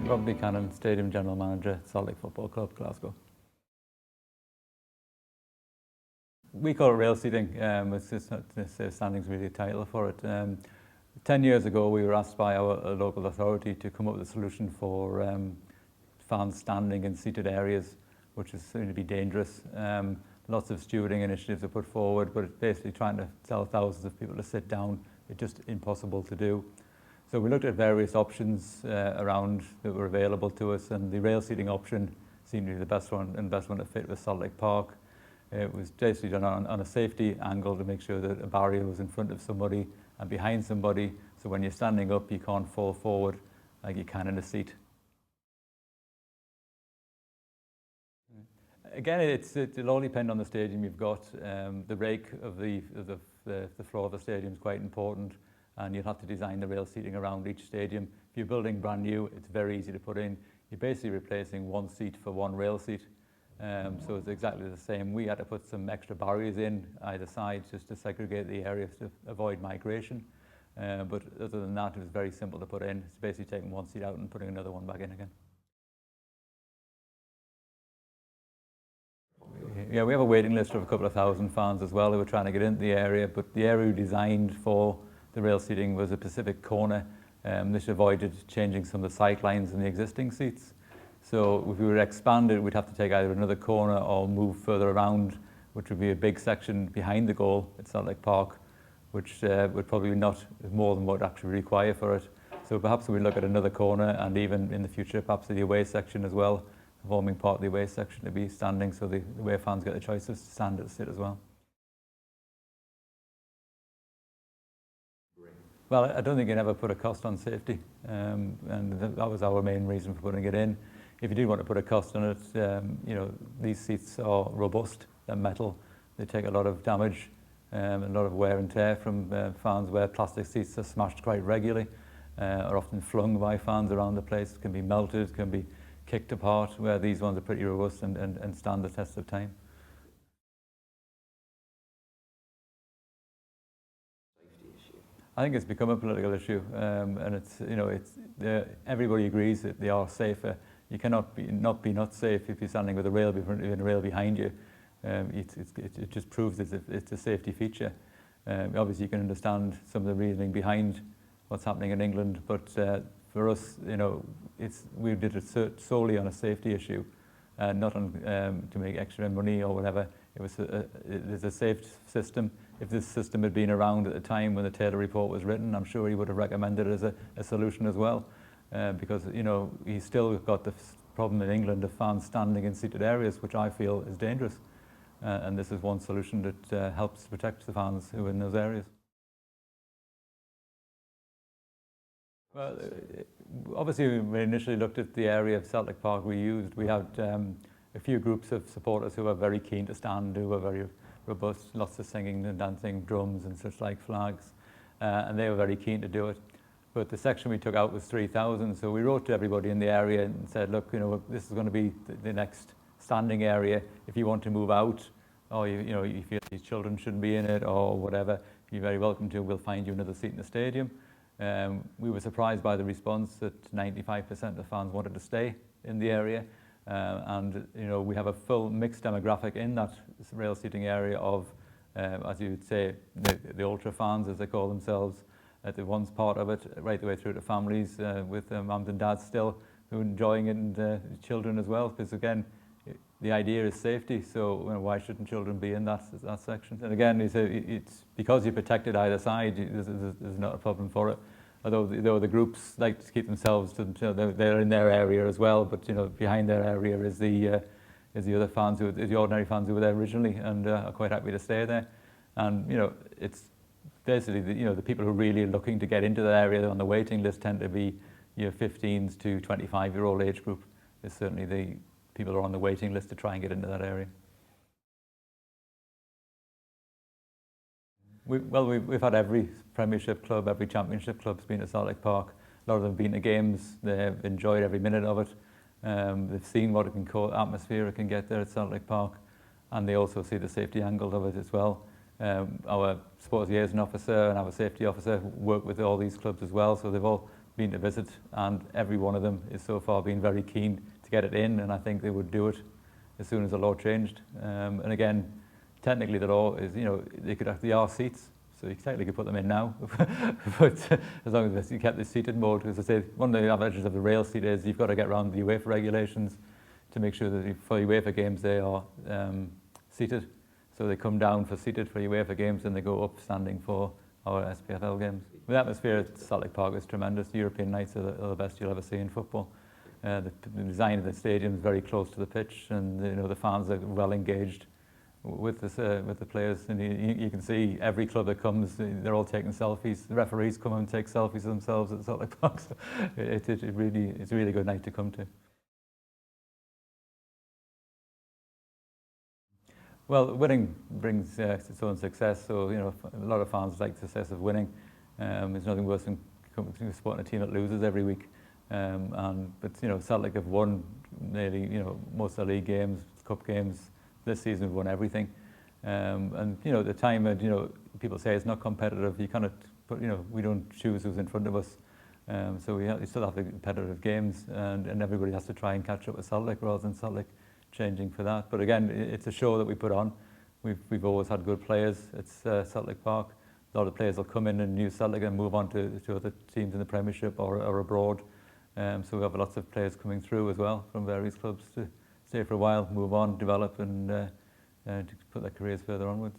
Rob Buchanan, Stadium General Manager, Celtic Football Club, Glasgow. We call it rail seating. It's just not standing's really a title for it. 10 years ago, we were asked by our local authority to come up with a solution for fans standing in seated areas, which is going to be dangerous. Lots of stewarding initiatives are put forward, but it's basically trying to tell thousands of people to sit down. It's just impossible to do. So we looked at various options around that were available to us, and the rail seating option seemed to be the best one to fit with Celtic Park. It was basically done on a safety angle to make sure that a barrier was in front of somebody and behind somebody, so when you're standing up you can't fall forward like you can in a seat. Again, it'll all depend on the stadium you've got. The rake of the floor of the stadium is quite important, and you'll have to design the rail seating around each stadium. If you're building brand new, it's very easy to put in. You're basically replacing one seat for one rail seat. So it's exactly the same. We had to put some extra barriers in either side just to segregate the areas to avoid migration. But other than that, it was very simple to put in. It's basically taking one seat out and putting another one back in again. Yeah, we have a waiting list of a couple of thousand fans as well who are trying to get into the area, but the area we designed for the rail seating was a Pacific corner. This avoided changing some of the sight lines in the existing seats. So if we were to expand it, we'd have to take either another corner or move further around, which would be a big section behind the goal at Celtic Park, which would probably not more than what would actually require for it. So perhaps we look at another corner, and even in the future, perhaps the away section as well, forming part of the away section to be standing, so the away fans get the choice of stand or sit as well. Well, I don't think you can ever put a cost on safety, and that was our main reason for putting it in. If you did want to put a cost on it, you know, these seats are robust, they're metal, they take a lot of damage, a lot of wear and tear from fans, where plastic seats are smashed quite regularly, are often flung by fans around the place, can be melted, can be kicked apart, where these ones are pretty robust and stand the test of time. I think it's become a political issue, and it's, you know, everybody agrees that they are safer. You cannot be not safe if you're standing with a rail behind you. It just proves it's a safety feature. Obviously, you can understand some of the reasoning behind what's happening in England, but for us, you know, we did it solely on a safety issue, not on to make extra money or whatever. It's a safe system. If this system had been around at the time when the Taylor report was written, I'm sure he would have recommended it as a solution as well. Because, you know, he's still got the problem in England of fans standing in seated areas, which I feel is dangerous. And this is one solution that helps protect the fans who are in those areas. Well, obviously, when we initially looked at the area of Celtic Park we had a few groups of supporters who were very keen to stand, who were very robust, lots of singing and dancing, drums and such like, flags, and they were very keen to do it. But the section we took out was 3,000, so we wrote to everybody in the area and said, look, you know, this is going to be the next standing area. If you want to move out, or you know, you feel these children shouldn't be in it or whatever, you're very welcome to. We'll find you another seat in the stadium. We were surprised by the response that 95% of the fans wanted to stay in the area, and you know, we have a full mixed demographic in that rail seating area of, as you would say, the ultra fans, as they call themselves, at the one's part of it, right the way through to families with mums and dads still who are enjoying it, and children as well, because again, the idea is safety, so you know, why shouldn't children be in that section? And again, it's because you're protected either side, there's not a problem for it. Although the groups like to keep themselves to, you know, they're in their area as well, but you know, behind their area is the other fans, the ordinary fans who were there originally, and are quite happy to stay there. And you know, it's basically the people who are really looking to get into that area on the waiting list tend to be your 15s to 25-year-old age group. Is certainly the people who are on the waiting list to try and get into that area. We've had every Premiership club, every Championship club's been to Celtic Park. A lot of them have been to games. They've enjoyed every minute of it. They've seen what it can call atmosphere it can get there at Celtic Park, and they also see the safety angle of it as well. Our sports liaison officer and our safety officer work with all these clubs as well, so they've all been to visit, and every one of them is so far been very keen to get it in, and I think they would do it as soon as the law changed. And again, technically the law is, they are seats, so you technically could put them in now, but as long as you kept the seated mode, as I say, one of the advantages of the rail seat is you've got to get around the UEFA regulations to make sure that for UEFA games they are seated. So they come down for seated for UEFA games and they go up standing for our SPFL games. The atmosphere at Celtic Park is tremendous. European nights are the best you'll ever see in football. The design of the stadium is very close to the pitch, and the fans are well engaged with the players, and you can see every club that comes, they're all taking selfies. The referees come and take selfies of themselves at Celtic Park. So it's a really good night to come to. Well, winning brings its own success. So a lot of fans like the success of winning. There's nothing worse than supporting a team that loses every week. But Celtic have won nearly most of the league games, cup games. This season we've won everything, and the time people say it's not competitive. You cannot put we don't choose who's in front of us, so we still have the competitive games, and everybody has to try and catch up with Celtic rather than Celtic changing for that. But again, it's a show that we put on. We've always had good players. It's Celtic Park. A lot of players will come in and use Celtic and move on to other teams in the Premiership or abroad. So we have lots of players coming through as well from various clubs to stay for a while, move on, develop, and to put their careers further onwards.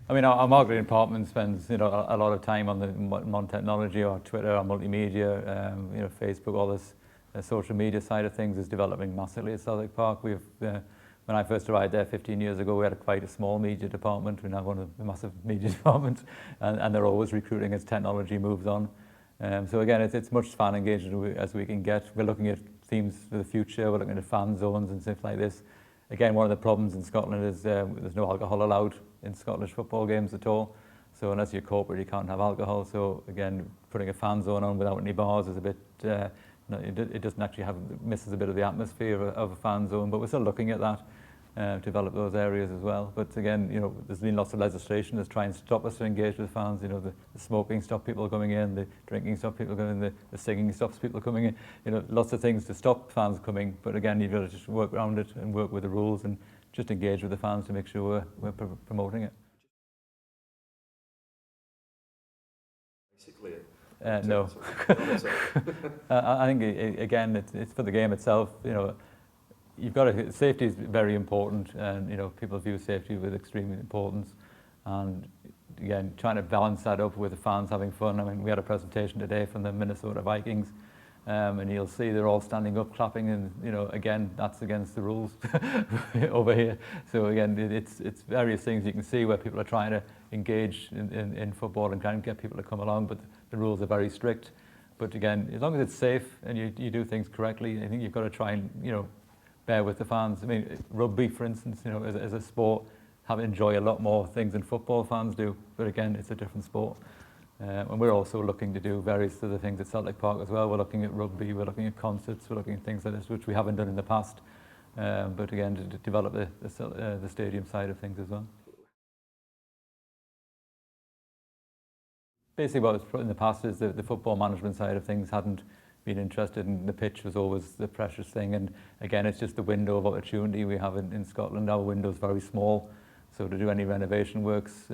I mean, our marketing department spends a lot of time on the modern technology, or Twitter, or multimedia, Facebook, all this social media side of things is developing massively at Celtic Park. We've when I first arrived there 15 years ago, we had quite a small media department. We now have a massive media department, and they're always recruiting as technology moves on. So again, it's much fan engagement as we can get. We're looking at themes for the future. We're looking at fan zones and stuff like this. Again, one of the problems in Scotland is there's no alcohol allowed in Scottish football games at all. So unless you're corporate, you can't have alcohol. So again, putting a fan zone on without any bars is a bit, it doesn't actually misses a bit of the atmosphere of a fan zone. But we're still looking at that. Develop those areas as well. But again, there's been lots of legislation that's trying to stop us to engage with fans. The smoking stop people coming in, the drinking stop people coming in, the singing stops people coming in. Lots of things to stop fans coming. But again, you've got to just work around it and work with the rules and just engage with the fans to make sure we're promoting it. Basically, no. I think again, it's for the game itself. You've got to, safety is very important, and people view safety with extreme importance, and again, trying to balance that up with the fans having fun. I mean, we had a presentation today from the Minnesota Vikings, and you'll see they're all standing up clapping, and again, that's against the rules over here. So again, it's various things you can see where people are trying to engage in football and trying to get people to come along, but the rules are very strict. But again, as long as it's safe and you do things correctly, I think you've got to try and bear with the fans. I mean, rugby, for instance, as a sport, enjoy a lot more things than football fans do. But again, it's a different sport. And we're also looking to do various other things at Celtic Park as well. We're looking at rugby, we're looking at concerts, we're looking at things like this, which we haven't done in the past. But again, to develop the stadium side of things as well. Basically, what was put in the past is the football management side of things hadn't been interested in. The pitch was always the precious thing, and again, it's just the window of opportunity we have in Scotland. Our window is very small, so to do any renovation works,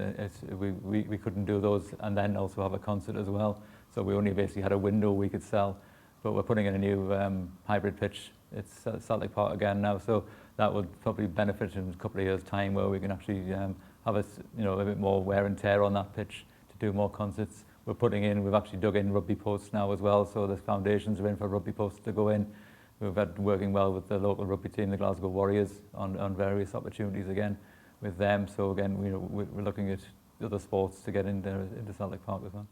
we couldn't do those and then also have a concert as well. So we only basically had a window we could sell, but we're putting in a new hybrid pitch. It's Celtic Park again now, so that would probably benefit in a couple of years' time, where we can actually have a bit more wear and tear on that pitch to do more concerts. We've actually dug in rugby posts now as well, so the foundations are in for rugby posts to go in. We've had working well with the local rugby team, the Glasgow Warriors, on various opportunities again with them. So again, we're looking at other sports to get into Celtic Park as well.